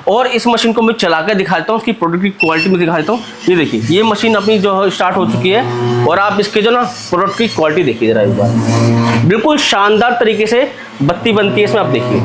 और इस मशीन को मैं चला कर दिखाता हूँ, उसकी प्रोडक्ट की क्वालिटी में दिखाता हूँ। ये देखिए, ये मशीन अपनी जो है स्टार्ट हो चुकी है और आप इसके जो ना प्रोडक्ट की क्वालिटी देखिए जरा एक बार, बिल्कुल शानदार तरीके से बत्ती बनती है इसमें, आप देखिए।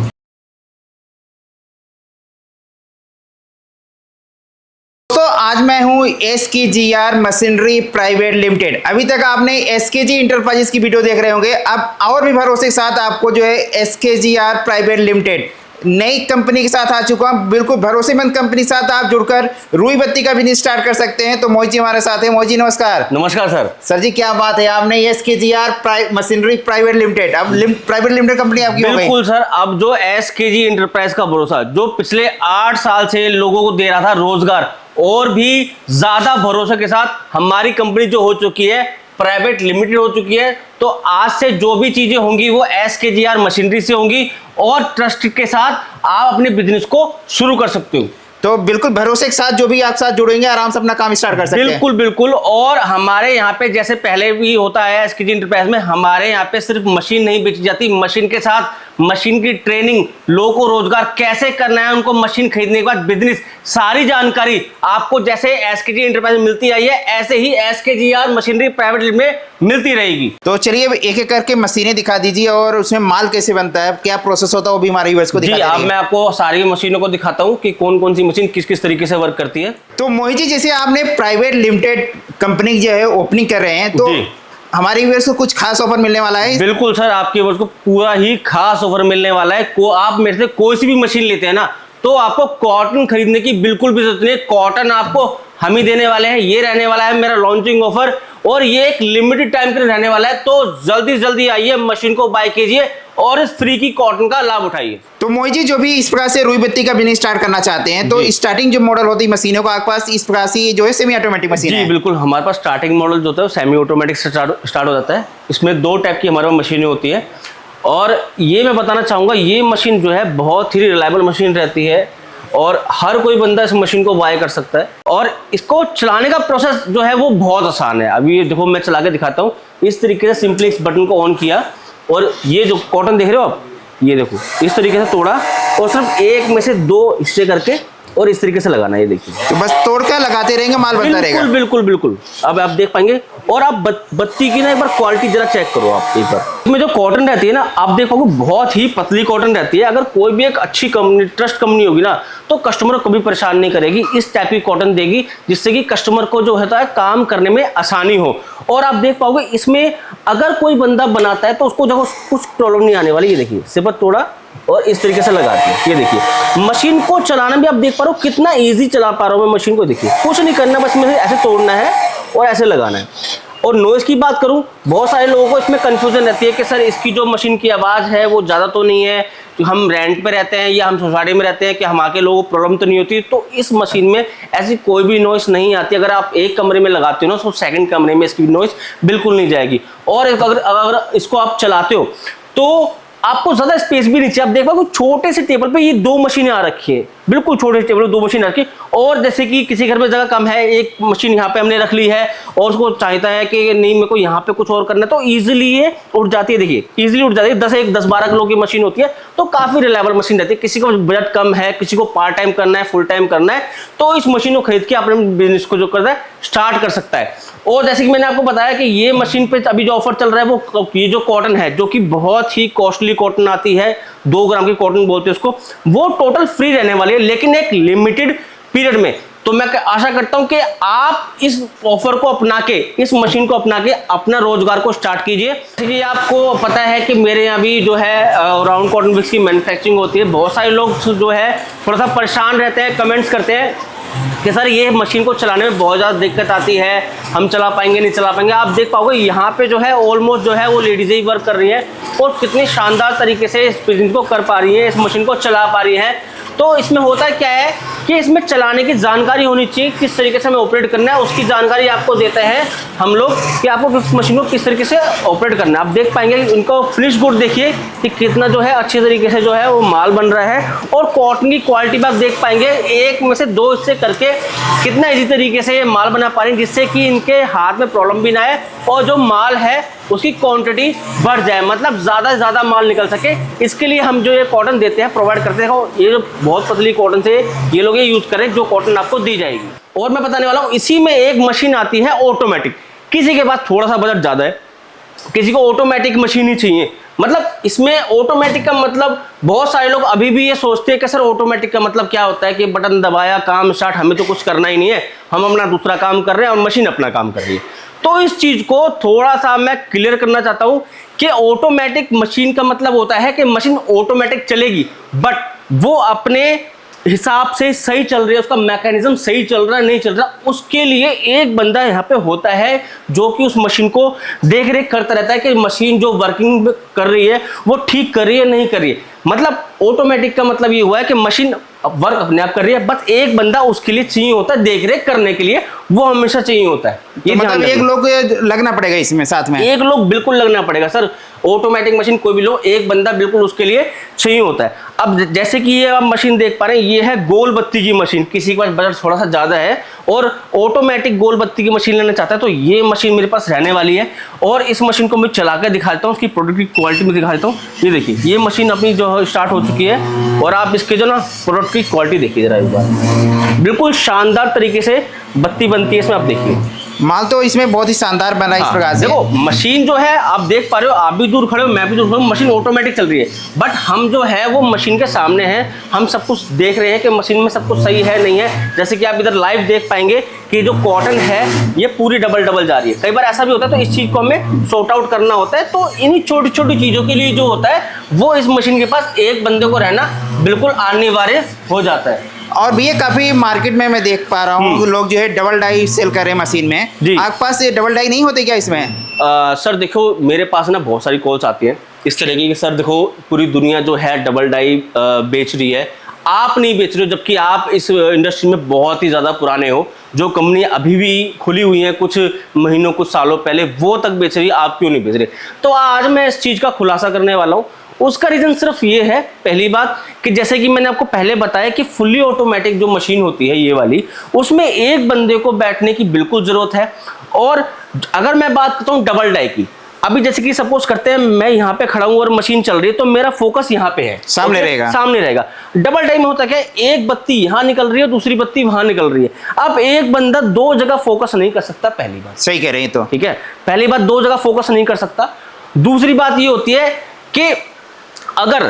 तो आज मैं हूं SKGR मशीनरी प्राइवेट लिमिटेड। अभी तक आपने SKG इंटरप्राइजेस की वीडियो देख रहे होंगे, अब और भी भरोसे के साथ आपको जो है SKGR प्राइवेट लिमिटेड नई कंपनी के साथ आ चुका हूं। बिल्कुल भरोसेमंद कंपनी के साथ आप जुड़कर रुई बत्ती का बिजनेस स्टार्ट कर सकते हैं। तो मोहित जी हमारे साथ हैं। मोहित जी नमस्कार। नमस्कार सर। सर जी क्या बात है, आपने SKGR मशीनरी प्राइवेट लिमिटेड, अब प्राइवेट लिमिटेड कंपनी आपकी हो गई। बिल्कुल सर, अब जो SKG इंटरप्राइज का भरोसा जो पिछले 8 साल से लोगों को दे रहा था रोजगार, और भी ज्यादा भरोसे के साथ हमारी कंपनी जो हो चुकी है प्राइवेट लिमिटेड हो चुकी है। तो आज से जो भी चीजें होंगी वो SKGR मशीनरी से होंगी और ट्रस्ट के साथ आप अपने बिजनेस को शुरू कर सकते हो। तो बिल्कुल भरोसे के साथ जो भी आपके साथ जुड़ेंगे आराम से अपना काम स्टार्ट कर सकते हैं। बिल्कुल बिल्कुल। और हमारे यहाँ पे जैसे पहले भी होता है SKG इंटरप्राइज में, हमारे यहाँ पे सिर्फ मशीन नहीं बेची जाती, मशीन के साथ मशीन की ट्रेनिंग, लोगों को रोजगार कैसे करना है, उनको मशीन खरीदने के बाद बिजनेस, सारी जानकारी आपको जैसे SKG इंटरप्राइज में मिलती आई है ऐसे ही SKGR मशीनरी प्राइवेट लिमिटेड में मिलती रहेगी। तो चलिए एक एक करके मशीनें दिखा दीजिए और उसमें माल कैसे बनता है, क्या प्रोसेस होता है, वो भी हमारे व्यूअर्स को दिखा दीजिए। मैं आपको सारी मशीनों को दिखाता हूँ कि कौन कौन सी मशीन किस किस तरीके से वर्क करती है। तो मोहित जी जैसे आपने प्राइवेट लिमिटेड कंपनी जो है ओपनिंग कर रहे हैं, तो हमारे व्यूअर्स को कुछ खास ऑफर मिलने वाला है। बिल्कुल सर, आपके व्यूअर्स को पूरा ही खास ऑफर मिलने वाला है। आप मेरे से कोई सी भी मशीन लेते हैं ना, तो आपको कॉटन खरीदने की बिल्कुल भी जरूरत नहीं है। कॉटन आपको हम ही देने वाले हैं। ये रहने वाला है मेरा लॉन्चिंग ऑफर और ये एक लिमिटेड टाइम के लिए रहने वाला है। तो जल्दी जल्दी आइए, मशीन को बाय कीजिए और इस फ्री की कॉटन का लाभ उठाइए। तो मोहित जी जो भी इस प्रकार से रुई बत्ती का बिजनेस स्टार्ट करना चाहते हैं, तो स्टार्टिंग जो मॉडल होती है मशीनों का आपके पास इस प्रकार से जो है सेमी ऑटोमेटिक मशीन है। जी बिल्कुल, हमारे पास स्टार्टिंग मॉडल जो होता है सेमी ऑटोमेटिक से स्टार्ट हो जाता है। इसमें 2 टाइप की हमारे पास मशीनें होती है और ये मैं बताना चाहूँगा, ये मशीन जो है बहुत ही रिलायबल मशीन रहती है और हर कोई बंदा इस मशीन को बाय कर सकता है। और इसको चलाने का प्रोसेस जो है वो बहुत आसान है। अभी ये देखो, मैं चला के दिखाता हूँ। इस तरीके से सिंपली इस बटन को ऑन किया और ये जो कॉटन देख रहे हो आप, ये देखो इस तरीके से तोड़ा और सिर्फ एक में से 2 हिस्से करके और इस तरीके से लगाना है। ये देखिए, तो बस तोड़कर लगाते रहेंगे, माल बनता रहेगा। बिल्कुल बिल्कुल बिल्कुल। अब आप देख पाएंगे। और आप बत्ती की ना एक बार क्वालिटी जरा चेक करो आप एक बार। इसमें जो कॉटन रहती है ना, आप देख पाओगे बहुत ही पतली कॉटन रहती है। अगर कोई भी एक अच्छी कंपनी, ट्रस्ट कंपनी होगी ना, तो कस्टमर को कभी परेशान नहीं करेगी। इस टाइप की कॉटन देगी जिससे कि कस्टमर को जो होता है काम करने में आसानी हो। और आप देख पाओगे इसमें अगर कोई बंदा बनाता है तो उसको देखो कुछ प्रॉब्लम नहीं आने वाली। ये देखिए, सिर्फ तोड़ा और इस तरीके से लगाती है। ये देखिए, मशीन को चलाना भी आप देख पा रहे हो कितना इजी चला पा रहा हूं मैं मशीन को। देखिए, कुछ नहीं करना, बस में ऐसे तोड़ना है और ऐसे लगाना है। और नॉइज की बात करूं, बहुत सारे लोगों को इसमें कंफ्यूजन रहती है कि सर इसकी जो मशीन की आवाज़ है वो ज़्यादा तो नहीं है, जो हम रेंट पे रहते हैं या हम सोसाइटी में रहते हैं कि हम आके लोगों को प्रॉब्लम तो नहीं होती। तो इस मशीन में ऐसी कोई भी नॉइस नहीं आती। अगर आप एक कमरे में लगाते हो ना, तो सेकंड कमरे में इसकी नॉइस बिल्कुल नहीं जाएगी। और अगर इसको आप चलाते हो तो आपको ज्यादा स्पेस भी नहीं चाहिए। आप देख पाओ छोटे से टेबल पे ये 2 मशीनें आ रखी है, बिल्कुल छोटे से टेबल पे 2 मशीन रखी है। और जैसे कि किसी घर में जगह कम है, एक मशीन यहाँ पे हमने रख ली है और उसको चाहता है कि नहीं मेरे को यहाँ पे कुछ और करना है, तो इजीली ये उठ जाती है। देखिए इजीली उठ जाती है। 10-12 किलो की मशीन होती है, तो काफी रिलायबल मशीन रहती है। किसी को बजट कम है, किसी को पार्ट टाइम करना है, फुल टाइम करना है, तो इस मशीन को खरीद के अपने बिजनेस को जो करता है स्टार्ट कर सकता है। और जैसे कि मैंने आपको बताया कि ये मशीन पे अभी जो ऑफर चल रहा है वो ये जो कॉटन है, जो कि बहुत ही कॉस्टली कॉटन आती है, 2 ग्राम की कॉटन बोलते हैं उसको, वो टोटल फ्री रहने वाली है, लेकिन एक लिमिटेड पीरियड में। तो मैं आशा करता हूं कि आप इस ऑफर को अपना के, इस मशीन को अपना के अपना रोजगार को स्टार्ट कीजिए। क्योंकि आपको पता है कि मेरे यहाँ भी जो है राउंड कॉटन विक्स की मैन्युफैक्चरिंग होती है। बहुत सारे लोग जो है थोड़ा सा परेशान रहते हैं, कमेंट्स करते हैं कि सर ये मशीन को चलाने में बहुत ज़्यादा दिक्कत आती है, हम चला पाएंगे नहीं चला पाएंगे। आप देख पाओगे यहाँ पे जो है ऑलमोस्ट जो है वो लेडीज़ ही वर्क कर रही हैं और कितनी शानदार तरीके से इस बिजनेस को कर पा रही हैं, इस मशीन को चला पा रही हैं। तो इसमें होता क्या है कि इसमें चलाने की जानकारी होनी चाहिए, किस तरीके से हमें ऑपरेट करना है, उसकी जानकारी आपको देते हैं हम लोग कि आपको इस मशीन को किस तरीके से ऑपरेट करना है। आप देख पाएंगे इनको फिनिश गुड देखिए कि कितना जो है अच्छे तरीके से जो है वो माल बन रहा है। और कॉटन की क्वालिटी में आप देख पाएंगे एक में से 2 हिस्से करके कितना इजी तरीके से ये माल बना पा रहे हैं, जिससे कि इनके हाथ में प्रॉब्लम भी ना आए और जो माल है उसकी क्वांटिटी बढ़ जाए, मतलब ज़्यादा से ज़्यादा माल निकल सके। इसके लिए हम जो ये कॉटन देते हैं, प्रोवाइड करते हैं, ये जो बहुत पतली कॉटन से ये लोग ये यूज़ करें, जो कॉटन आपको दी जाएगी। और मैं बताने वाला हूँ, इसी में एक मशीन आती है ऑटोमेटिक। किसी के पास थोड़ा सा बजट ज़्यादा है, किसी को ऑटोमेटिक मशीन ही चाहिए। मतलब इसमें ऑटोमेटिक का मतलब, बहुत सारे लोग अभी भी ये सोचते हैं कि सर ऑटोमेटिक का मतलब क्या होता है कि बटन दबाया, काम स्टार्ट, हमें तो कुछ करना ही नहीं है, हम अपना दूसरा काम कर रहे हैं और मशीन अपना काम कर रही है। तो इस चीज़ को थोड़ा सा मैं क्लियर करना चाहता हूँ कि ऑटोमेटिक मशीन का मतलब होता है कि मशीन ऑटोमेटिक चलेगी, बट वो अपने हिसाब से सही चल रही है, उसका मैकेनिज्म सही चल रहा है नहीं चल रहा, उसके लिए एक बंदा यहाँ पे होता है जो कि उस मशीन को देख रेख करता रहता है कि मशीन जो वर्किंग कर रही है वो ठीक कर रही है नहीं कर रही है। मतलब ऑटोमेटिक का मतलब ये हुआ है कि मशीन वर्क अपने आप कर रही है, बस एक बंदा उसके लिए चाहिए होता है, देख रेख करने के लिए वो हमेशा चाहिए होता है। ये मतलब एक लोग लगना पड़ेगा इसमें साथ में, एक लोग बिल्कुल लगना पड़ेगा सर। ऑटोमेटिक मशीन कोई भी लो, एक बंदा बिल्कुल उसके लिए चाहिए होता है। अब जैसे कि ये आप मशीन देख पा रहे हैं, ये है गोल बत्ती की मशीन। किसी के पास बजट थोड़ा सा ज़्यादा है और ऑटोमेटिक गोल बत्ती की मशीन लेना चाहता है, तो ये मशीन मेरे पास रहने वाली है। और इस मशीन को मैं चला कर दिखाता हूँ, उसकी प्रोडक्ट की क्वालिटी में दिखाता हूँ। ये देखिए, ये मशीन अपनी जो स्टार्ट हो चुकी है और आप इसके जो ना प्रोडक्ट की क्वालिटी देखिए जरा एक बार, बिल्कुल शानदार तरीके से बत्ती बनती है इसमें। आप देखिए माल तो इसमें बहुत ही शानदार बना है इस प्रकार से। देखो मशीन जो है आप देख पा रहे हो, आप भी दूर खड़े हो, मैं भी दूर खड़ा हूं, मशीन ऑटोमेटिक चल रही है, बट हम जो है वो मशीन के सामने हैं, हम सब कुछ देख रहे हैं कि मशीन में सब कुछ सही है नहीं है। जैसे कि आप इधर लाइव देख पाएंगे कि जो कॉटन है ये पूरी डबल जा रही है। कई बार ऐसा भी होता है, तो इस चीज़ को हमें सॉर्ट आउट करना होता है। तो इन्हीं छोटी छोटी चीज़ों के लिए जो होता है वो इस मशीन के पास एक बंदे को रहना बिल्कुल अनिवार्य हो जाता है। और भैया काफी मार्केट में मैं देख पा रहा हूँ लोग जो है डबल डाई सेल कर रहे हैं मशीन में, आपके पास ये डबल डाई नहीं होते क्या इसमें? सर देखो, मेरे पास ना बहुत सारी कॉल्स आती हैं इस तरीके की, सर देखो पूरी दुनिया जो है डबल डाई बेच रही है, आप नहीं बेच रहे हो, जबकि आप इस इंडस्ट्री में बहुत ही ज़्यादा पुराने हो। जो कंपनी अभी भी खुली हुई है कुछ महीनों कुछ सालों पहले, वो तक बेच रही है, आप क्यों नहीं बेच रहे? तो आज मैं इस चीज़ का खुलासा करने वाला हूँ। उसका रीज़न सिर्फ ये है, पहली बात कि जैसे कि मैंने आपको पहले बताया कि फुल्ली ऑटोमेटिक जो मशीन होती है ये वाली, उसमें एक बंदे को बैठने की बिल्कुल ज़रूरत है। और अगर मैं बात करता हूँ डबल डाई की, अभी जैसे कि सपोज करते हैं मैं यहाँ पे खड़ा हूँ और मशीन चल रही है, तो मेरा फोकस यहाँ पे है, सामने रहेगा, सामने रहेगा। डबल डाई में होता क्या है, एक बत्ती यहाँ निकल रही है, दूसरी बत्ती वहां निकल रही है। अब एक बंदा दो जगह फोकस नहीं कर सकता, पहली बात। सही कह रहे हैं, तो ठीक है, पहली बात दो जगह फोकस नहीं कर सकता। दूसरी बात ये होती है कि अगर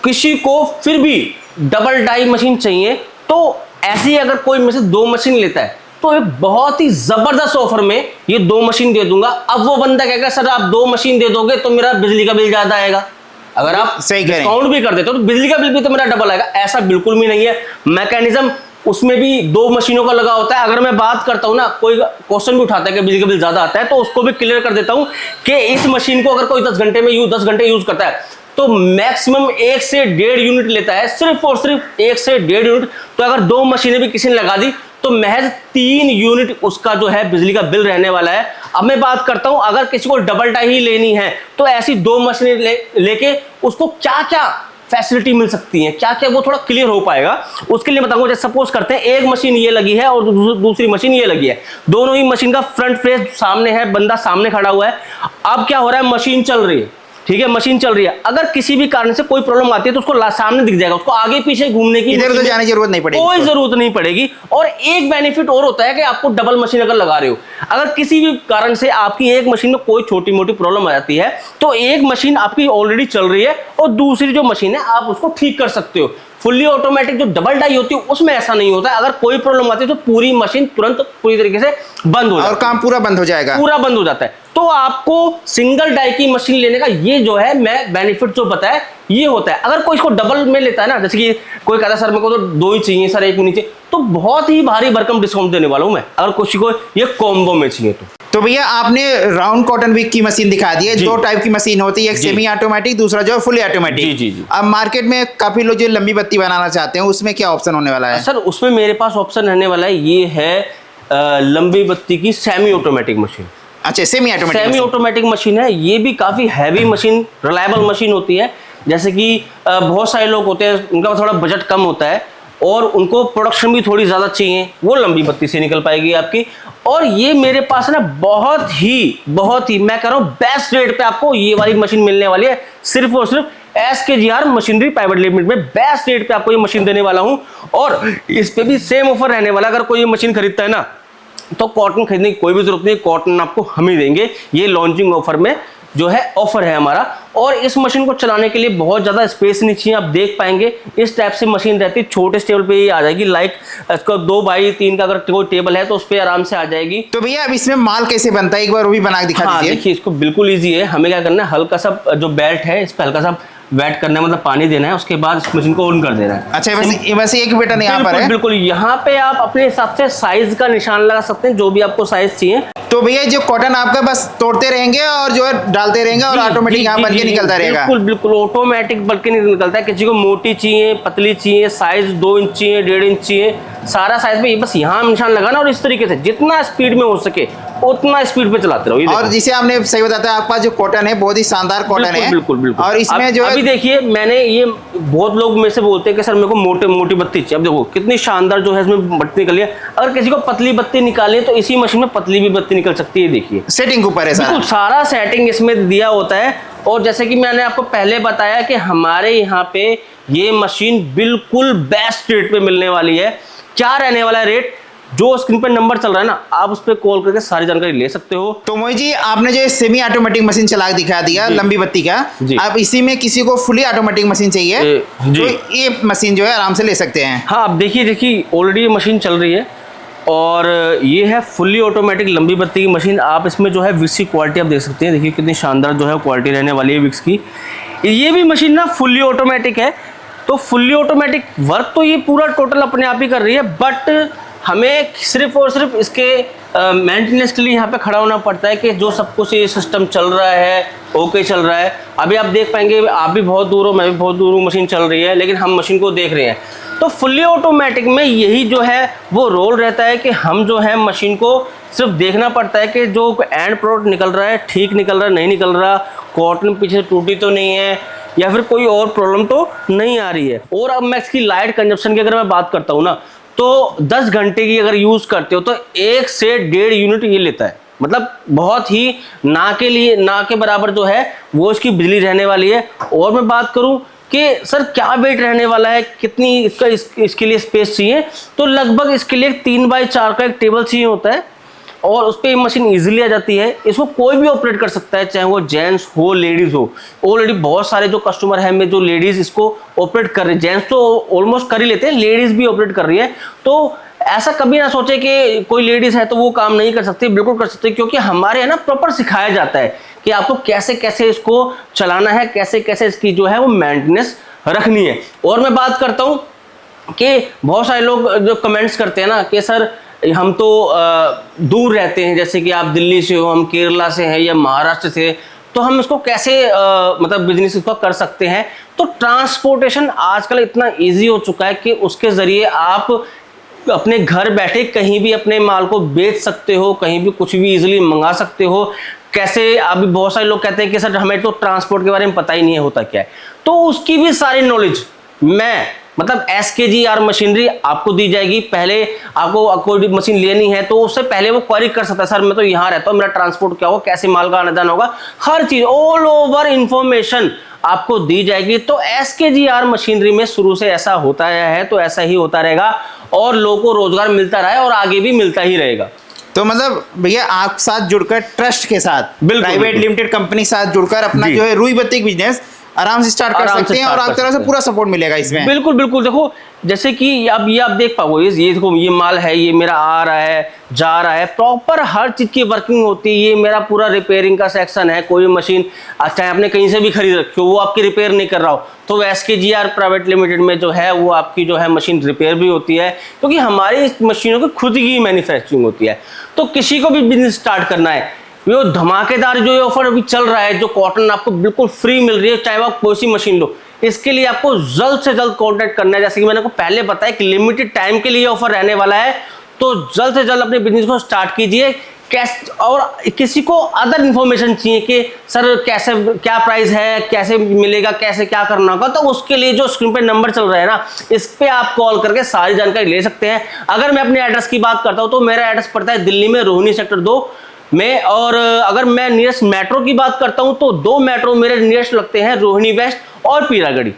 किसी को फिर भी डबल डाई मशीन चाहिए, तो ऐसी अगर कोई में से दो मशीन लेता है तो एक बहुत ही जबरदस्त ऑफर में ये दो मशीन दे दूंगा। अब वो बंदा कहेगा सर आप दो मशीन दे दोगे तो मेरा बिजली का बिल ज्यादा आएगा, अगर आप डिस्काउंट भी कर देते हो तो बिजली का बिल भी तो मेरा डबल आएगा। ऐसा बिल्कुल भी नहीं है। मैकेनिज्म उसमें भी दो मशीनों का लगा होता है। अगर मैं बात करता हूं ना, कोई क्वेश्चन भी उठाता है कि बिजली का बिल ज्यादा आता है, तो उसको भी क्लियर कर देता हूं कि इस मशीन को अगर कोई 10 घंटे यूज करता है तो मैक्सिमम 1 से 1.5 यूनिट लेता है, सिर्फ और सिर्फ 1 से 1.5 यूनिट। तो अगर दो मशीनें भी किसी ने लगा दी तो महज 3 यूनिट उसका जो है बिजली का बिल रहने वाला है। अब मैं बात करता हूं, अगर किसी को डबल डाई ही लेनी है तो ऐसी दो मशीनें लेके उसको क्या क्या फैसिलिटी मिल सकती है, क्या क्या वो थोड़ा क्लियर हो पाएगा, उसके लिए बताऊंगा। जैसे सपोज करते हैं एक मशीन ये लगी है और दूसरी मशीन ये लगी है, दोनों ही मशीन का फ्रंट फेस सामने है, बंदा सामने खड़ा हुआ है। अब क्या हो रहा है, मशीन चल रही है, ठीक है, मशीन चल रही है। अगर किसी भी कारण से कोई प्रॉब्लम आती है तो उसको सामने दिख जाएगा, उसको आगे पीछे घूमने की इधर तो जाने की जरूरत नहीं पड़ेगी, कोई जरूरत नहीं पड़ेगी। और एक बेनिफिट और होता है कि आपको डबल मशीन अगर लगा रहे हो, अगर किसी भी कारण से आपकी एक मशीन में कोई छोटी मोटी प्रॉब्लम आ जाती है तो एक मशीन आपकी ऑलरेडी चल रही है और दूसरी जो मशीन है आप उसको ठीक कर सकते हो। फुल्ली ऑटोमेटिक जो डबल डाई होती है उसमें ऐसा नहीं होता है। अगर कोई प्रॉब्लम आती है तो पूरी मशीन तुरंत पूरी तरीके से बंद हो जाती है और काम पूरा बंद हो जाएगा, पूरा बंद हो जाता है। तो आपको सिंगल डाई की मशीन लेने का ये जो है मैं बेनिफिट जो बताया ये होता है। अगर कोई इसको डबल में लेता है ना, जैसे कि कोई कहता है सर मेरे को तो दो ही चाहिए सर, एक नीचे, तो बहुत ही भारी भरकम डिस्काउंट देने वाला हूं मैं, अगर किसी को ये कॉम्बो में चाहिए तो भैया आपने राउंड कॉटन विक की मशीन दिखा दी है। दो टाइप की मशीन होती है, एक सेमी ऑटोमेटिक, दूसरा जो फुली ऑटोमेटिक। जी। अब मार्केट में काफी लोग जो लंबी बत्ती बनाना चाहते हैं उसमें क्या ऑप्शन होने वाला है? सर उसमें मेरे पास ऑप्शन रहने वाला है, ये है लंबी बत्ती की सेमी ऑटोमेटिक मशीन। अच्छा, सेमी ऑटोमेटिक मशीन है। ये भी काफी हैवी मशीन, रिलायबल मशीन होती है। जैसे कि बहुत सारे लोग होते हैं उनका थोड़ा बजट कम होता है, और उनको प्रोडक्शन भी थोड़ी ज़्यादा चाहिए, वो लंबी बत्ती से निकल पाएगी आपकी। और ये मेरे पास ना बहुत ही मैं कह रहा हूँ बेस्ट रेट पे आपको ये वाली मशीन मिलने वाली है, सिर्फ और सिर्फ SKGR मशीनरी प्राइवेट लिमिटेड में बेस्ट रेट पे आपको ये मशीन देने वाला हूँ। और इस पे भी सेम ऑफर रहने वाला, अगर कोई ये मशीन खरीदता है ना तो कॉटन खरीदने की कोई भी जरूरत नहीं, कॉटन आपको हम ही देंगे। ये लॉन्चिंग ऑफर में जो है ऑफर है हमारा। और इस मशीन को चलाने के लिए बहुत ज़्यादा स्पेस नहीं चाहिए, आप देख पाएंगे इस टाइप से मशीन रहती है, छोटे टेबल पे ही आ जाएगी। लाइक इसका 2x3 का अगर कोई टेबल है तो उस पर आराम से आ जाएगी। तो भैया अब इसमें माल कैसे बनता है, एक बार वो भी बना के दिखा हाँ दीजिए। देखिए, इसको बिल्कुल ईजी है। हमें क्या करना है, हल्का सा जो बेल्ट है इस पर हल्का सा वेट करना है, मतलब पानी देना है, उसके बाद इस मशीन को ऑन कर देना है। अच्छा, वैसे एक बटन यहाँ पर है। बिल्कुल यहाँ पे आप अपने हिसाब से साइज का निशान लगा सकते हैं, जो भी आपको साइज चाहिए। तो भैया जो कॉटन आपका बस तोड़ते रहेंगे और जो है डालते रहेंगे और ऑटोमेटिक यहाँ बन के निकलता रहेगा। बिल्कुल ऑटोमेटिक बन के निकलता है। किसी को मोटी चाहिए, पतली चाहिए, साइज 2 इंच चाहिए, 1.5 इंच चाहिए, सारा साइज में बस यहाँ निशान लगाना और इस तरीके से जितना स्पीड में हो सके उतना स्पीड पे चलाते रहो। और जिसे आपने सही बताया, आपका जो कॉटन है बहुत ही शानदार कॉटन है। बिल्कुल। और इसमें जो अभी देखिए, मैंने ये बहुत लोग मेरे से बोलते हैं कि सर मेरे को मोटी बत्ती चाहिए। अब देखो कितनी शानदार जो है इसमें बत्ती निकली है। अगर किसी को पतली बत्ती निकालनी है तो इसी मशीन में पतली भी बत्ती निकल सकती है। देखिए सेटिंग ऊपर है बिल्कुल सारा सेटिंग इसमें दिया होता है। और जैसे कि मैंने आपको पहले बताया कि हमारे यहाँ पे ये मशीन बिल्कुल बेस्ट रेट पे मिलने वाली है। क्या रहने वाला है रेट, जो स्क्रीन पर नंबर चल रहा है ना, आप उस पर कॉल करके सारी जानकारी ले सकते हो। तो मोहित जी, आपने जो सेमी ऑटोमेटिक मशीन चला के दिखा दिया लंबी बत्ती का, अब इसी में किसी को फुली ऑटोमेटिक मशीन चाहिए तो ये मशीन जो है आराम से ले सकते हैं। हाँ, आप देखिए ऑलरेडी ये मशीन चल रही है और ये है फुल्ली ऑटोमेटिक लंबी बत्ती की मशीन। आप इसमें जो है विक्स की क्वालिटी आप देख सकते हैं। देखिए कितनी शानदार जो है क्वालिटी रहने वाली है विक्स की। ये भी मशीन ना फुल्ली ऑटोमेटिक है, तो फुल्ली ऑटोमेटिक वर्क तो ये पूरा टोटल अपने आप ही कर रही है, बट हमें सिर्फ और सिर्फ इसके मेंटेनेंस के लिए यहाँ पे खड़ा होना पड़ता है कि जो सब कुछ ये सिस्टम चल रहा है, ओके चल रहा है। अभी आप देख पाएंगे, आप भी बहुत दूर हो, मैं भी बहुत दूर हूँ, मशीन चल रही है लेकिन हम मशीन को देख रहे हैं। तो फुल्ली ऑटोमेटिक में यही जो है वो रोल रहता है कि हम जो है मशीन को सिर्फ देखना पड़ता है कि जो एंड प्रोडक्ट निकल रहा है ठीक निकल रहा है, नहीं निकल रहा, कॉटन पीछे टूटी तो नहीं है या फिर कोई और प्रॉब्लम तो नहीं आ रही है। और अब मैं इसकी लाइट कंजप्शन की अगर मैं बात करता हूँ ना, तो 10 घंटे की अगर यूज़ करते हो तो 1 से 1.5 यूनिट ये लेता है। मतलब बहुत ही ना के बराबर जो है वो इसकी बिजली रहने वाली है। और मैं बात करूं कि सर क्या वेट रहने वाला है, कितनी इसके लिए स्पेस चाहिए, तो लगभग इसके लिए 3x4 का एक टेबल चाहिए होता है और उस पर मशीन इजीली आ जाती है। इसको कोई भी ऑपरेट कर सकता है, चाहे वो जेंट्स हो लेडीज़ हो। ऑलरेडी बहुत सारे जो कस्टमर हैं में जो लेडीज़ इसको ऑपरेट कर रहे हैं, जेंट्स तो ऑलमोस्ट कर ही लेते हैं, लेडीज़ भी ऑपरेट कर रही है। तो ऐसा कभी ना सोचे कि कोई लेडीज़ है तो वो काम नहीं कर सकती, बिल्कुल कर सकते, क्योंकि हमारे यहाँ ना प्रॉपर सिखाया जाता है कि आपको कैसे कैसे इसको चलाना है, कैसे कैसे इसकी जो है वो मेंटेनेंस रखनी है। और मैं बात करता हूँ कि बहुत सारे लोग जो कमेंट्स करते हैं ना कि सर हम तो दूर रहते हैं, जैसे कि आप दिल्ली से हो, हम केरला से हैं या महाराष्ट्र से, तो हम इसको कैसे मतलब बिजनेस इसको कर सकते हैं। तो ट्रांसपोर्टेशन आजकल इतना इजी हो चुका है कि उसके ज़रिए आप अपने घर बैठे कहीं भी अपने माल को बेच सकते हो, कहीं भी कुछ भी इजीली मंगा सकते हो। कैसे, अभी बहुत सारे लोग कहते हैं कि सर हमें तो ट्रांसपोर्ट के बारे में पता ही नहीं है होता क्या है, तो उसकी भी सारी नॉलेज मैं मतलब SKGR मशीनरी आपको दी जाएगी। पहले आपको कोई मशीन लेनी है तो उससे पहले वो क्वेरी कर सकता है, सर मैं तो यहाँ रहता हूँ, मेरा ट्रांसपोर्ट क्या होगा, कैसे माल का आना जाना होगा, हर चीज़ ऑल ओवर इंफॉर्मेशन आपको दी जाएगी। तो SKGR मशीनरी में शुरू से ऐसा होता आया है तो ऐसा ही होता रहेगा और लोगों को रोजगार मिलता रहा है और आगे भी मिलता ही रहेगा। तो मतलब भैया आप साथ जुड़कर ट्रस्ट के साथ प्राइवेट लिमिटेड कंपनी साथ जुड़कर अपना जो है रुई बत्ती बिजनेस आराम से स्टार्ट कर सकते हैं और आप तरह से पूरा सपोर्ट मिलेगा इसमें। बिल्कुल बिल्कुल। देखो जैसे कि अब ये आप देख पाओगे, ये देखो ये माल है, ये मेरा आ रहा है जा रहा है, प्रॉपर हर चीज़ की वर्किंग होती है। ये मेरा पूरा रिपेयरिंग का सेक्शन है। कोई मशीन चाहे आपने कहीं से भी खरीद रखी हो, वो आपकी रिपेयर नहीं कर रहा हो तो SKGR प्राइवेट लिमिटेड में जो है वो आपकी जो है मशीन रिपेयर भी होती है, क्योंकि हमारी इस मशीनों की खुद की मैन्युफैक्चरिंग होती है। तो किसी को भी बिजनेस स्टार्ट करना है, वो धमाकेदार जो ऑफर अभी चल रहा है, जो कॉटन आपको बिल्कुल फ्री मिल रही है, चाहे आप कोई सी मशीन लो, इसके लिए आपको जल्द से जल्द कांटेक्ट करना है। जैसे कि मैंने आपको पहले बताया कि लिमिटेड टाइम के लिए ऑफर रहने वाला है, तो जल्द से जल्द अपने बिजनेस को स्टार्ट कीजिए। कैसे, और किसी को अदर इन्फॉर्मेशन चाहिए कि सर कैसे क्या प्राइस है, कैसे मिलेगा, कैसे क्या करना होगा, तो उसके लिए जो स्क्रीन पे नंबर चल रहा है ना, इस पे आप कॉल करके सारी जानकारी ले सकते हैं। अगर मैं अपने एड्रेस की बात करता हूं तो मेरा एड्रेस पड़ता है दिल्ली में रोहिणी सेक्टर 2 में, और अगर मैं नियरेस्ट मेट्रो की बात करता हूं तो 2 मेट्रो मेरे नियरेस्ट लगते हैं, रोहिणी वेस्ट और पीरागढ़ी।